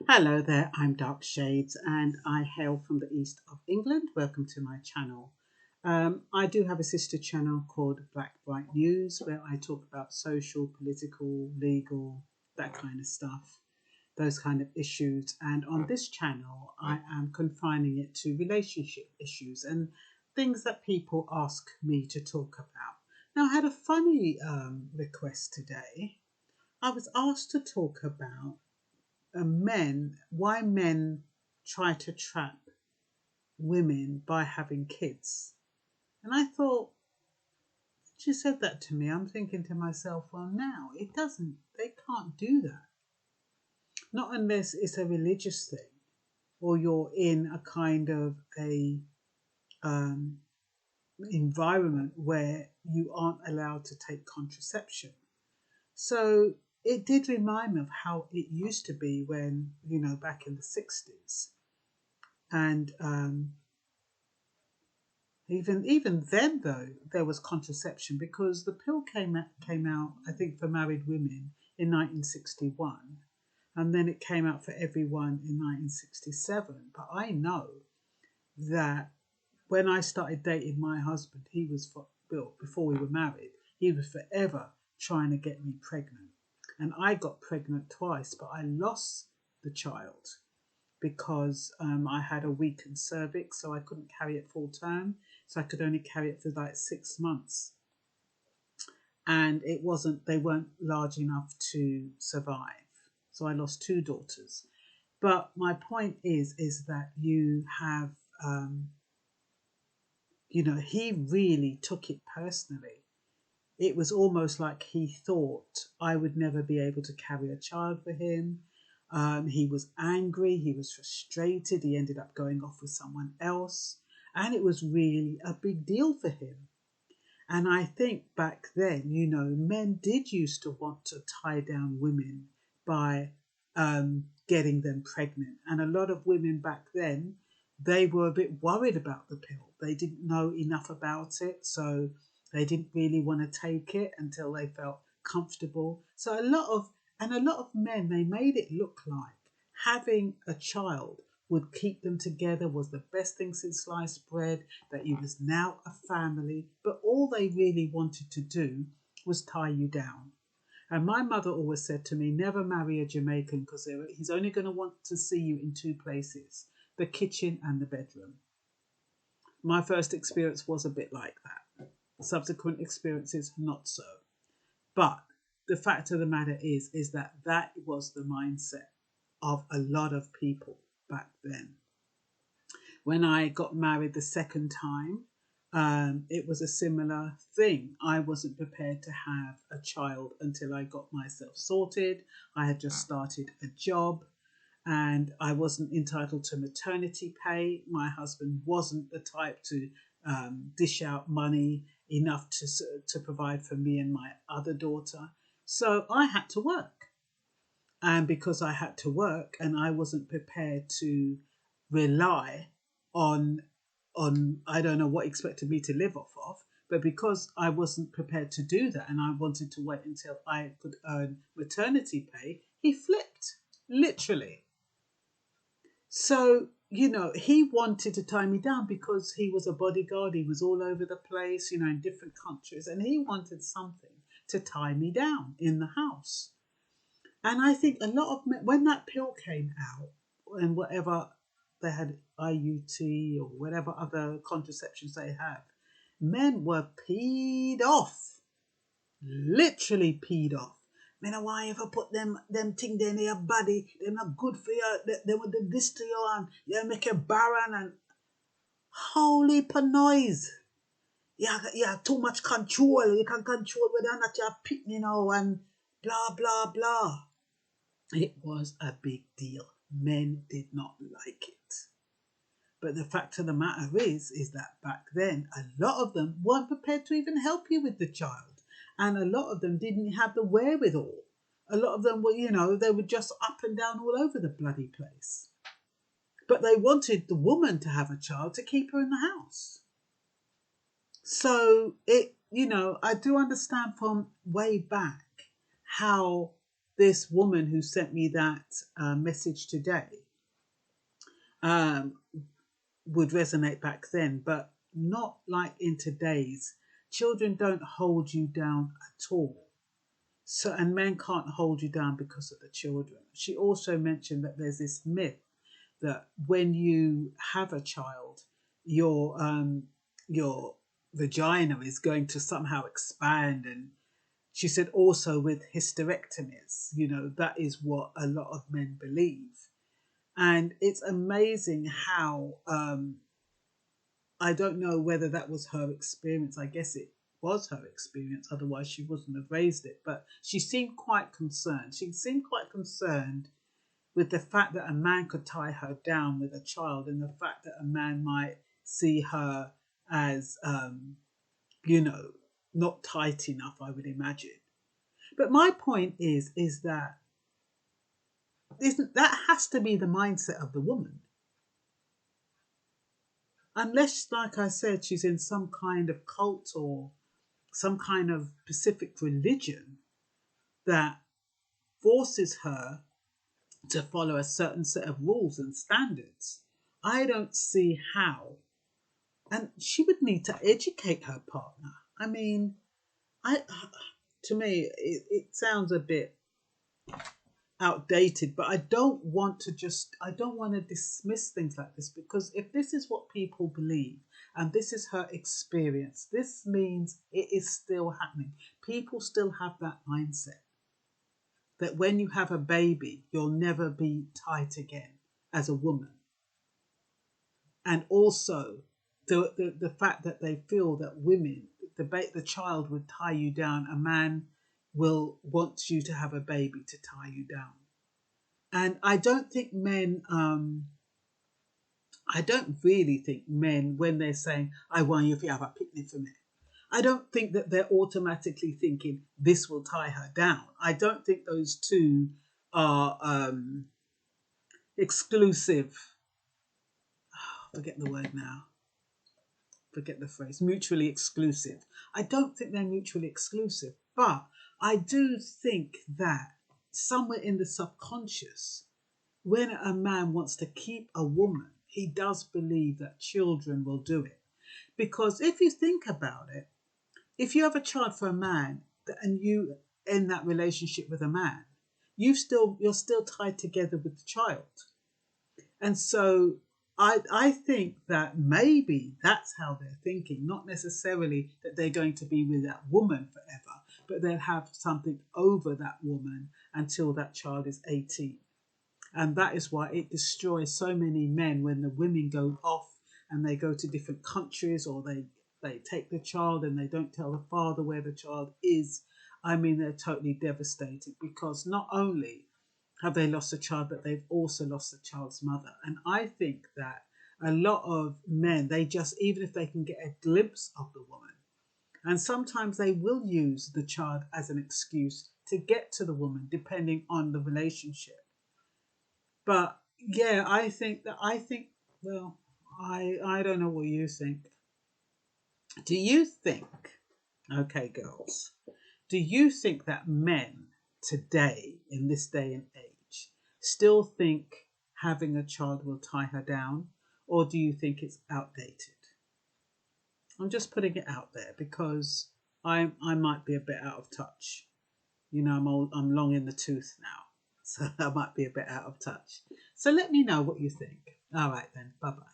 Hello there, I'm Dark Shades and I hail from the east of England. Welcome to my channel. I do have a sister channel called Black Bright News where I talk about social, political, legal, that kind of stuff, those kind of issues. And on this channel, I am confining it to relationship issues and things that people ask me to talk about. Now, I had a funny request today. I was asked to talk about why men try to trap women by having kids. And I thought, she said that to me. I'm thinking to myself, well, now they can't do that. Not unless it's a religious thing or you're in a kind of a um, environment where you aren't allowed to take contraception. So it did remind me of how it used to be when, back in the 60s. And even then, though, there was contraception because the pill came out, I think, for married women in 1961, and then it came out for everyone in 1967. But I know that when I started dating my husband, well, before we were married, he was forever trying to get me pregnant, and I got pregnant twice, but I lost the child because I had a weakened cervix, so I couldn't carry it full term. So I could only carry it for like 6 months, and they weren't large enough to survive. So I lost two daughters. But my point is that you have, he really took it personally. It was almost like he thought I would never be able to carry a child for him. He was angry, he was frustrated, he ended up going off with someone else, and it was really a big deal for him. And I think back then, men did used to want to tie down women by getting them pregnant. And a lot of women back then, they were a bit worried about the pill. They didn't know enough about it, so they didn't really want to take it until they felt comfortable. So a lot of men, they made it look like having a child would keep them together, was the best thing since sliced bread, that you was now a family. But all they really wanted to do was tie you down. And my mother always said to me, never marry a Jamaican because he's only going to want to see you in two places, the kitchen and the bedroom. My first experience was a bit like that. Subsequent experiences, not so. But the fact of the matter is that was the mindset of a lot of people back then. When I got married the second time, it was a similar thing. I wasn't prepared to have a child until I got myself sorted. I had just started a job and I wasn't entitled to maternity pay. My husband wasn't the type to dish out money enough to provide for me and my other daughter. So I had to work. And because I had to work and I wasn't prepared to rely on I don't know what expected me to live off of, but because I wasn't prepared to do that and I wanted to wait until I could earn maternity pay, he flipped, literally. So, he wanted to tie me down because he was a bodyguard. He was all over the place, in different countries, and he wanted something to tie me down in the house. And I think a lot of men, when that pill came out, and whatever they had, IUT or whatever other contraceptions they have, men were peed off, literally peed off. Men, why ever put them thing there in your body? They're not good for you. They would do this to you and you make you barren and holy noise. You have too much control. You can control whether or not you're picking, and blah blah blah. It was a big deal. Men did not like it. But the fact of the matter is that back then, a lot of them weren't prepared to even help you with the child. And a lot of them didn't have the wherewithal. A lot of them were, they were just up and down all over the bloody place. But they wanted the woman to have a child to keep her in the house. So I do understand from way back how this woman who sent me that message today um, would resonate back then, but not like in today's. Children don't hold you down at all. So, and men can't hold you down because of the children. She also mentioned that there's this myth that when you have a child, your vagina is going to somehow expand. And she said also with hysterectomies, that is what a lot of men believe. And it's amazing how I don't know whether that was her experience. I guess it was her experience, otherwise she wouldn't have raised it. But she seemed quite concerned. She seemed quite concerned with the fact that a man could tie her down with a child, and the fact that a man might see her as, you know, not tight enough, I would imagine. But my point is that that has to be the mindset of the woman. Unless, like I said, she's in some kind of cult or some kind of specific religion that forces her to follow a certain set of rules and standards. I don't see how. And she would need to educate her partner. I mean, I to me, it sounds a bit outdated, but I don't want to dismiss things like this, because if this is what people believe and this is her experience, this means it is still happening. People still have that mindset that when you have a baby, you'll never be tight again as a woman. And also the fact that they feel that women, the child would tie you down. A man will want you to have a baby to tie you down. And I don't think men, I don't really think men, when they're saying, I want you to have a picnic for me, I don't think that they're automatically thinking this will tie her down. I don't think those two are exclusive. Forget the word now. Forget the phrase. Mutually exclusive. I don't think they're mutually exclusive. But I do think that somewhere in the subconscious, when a man wants to keep a woman, he does believe that children will do it. Because if you think about it, if you have a child for a man and you end that relationship with a man, you're still tied together with the child. And so I think that maybe that's how they're thinking, not necessarily that they're going to be with that woman forever, but they'll have something over that woman until that child is 18. And that is why it destroys so many men when the women go off and they go to different countries, or they take the child and they don't tell the father where the child is. I mean, they're totally devastated, because not only have they lost a child, but they've also lost the child's mother. And I think that a lot of men, they just, even if they can get a glimpse of the woman, and sometimes they will use the child as an excuse to get to the woman, depending on the relationship. But yeah, well, I don't know what you think. Do you think, okay, girls, do you think that men today, in this day and age, still think having a child will tie her down, or do you think it's outdated? I'm just putting it out there because I might be a bit out of touch. I'm long in the tooth now, so I might be a bit out of touch. So let me know what you think. All right then, bye bye.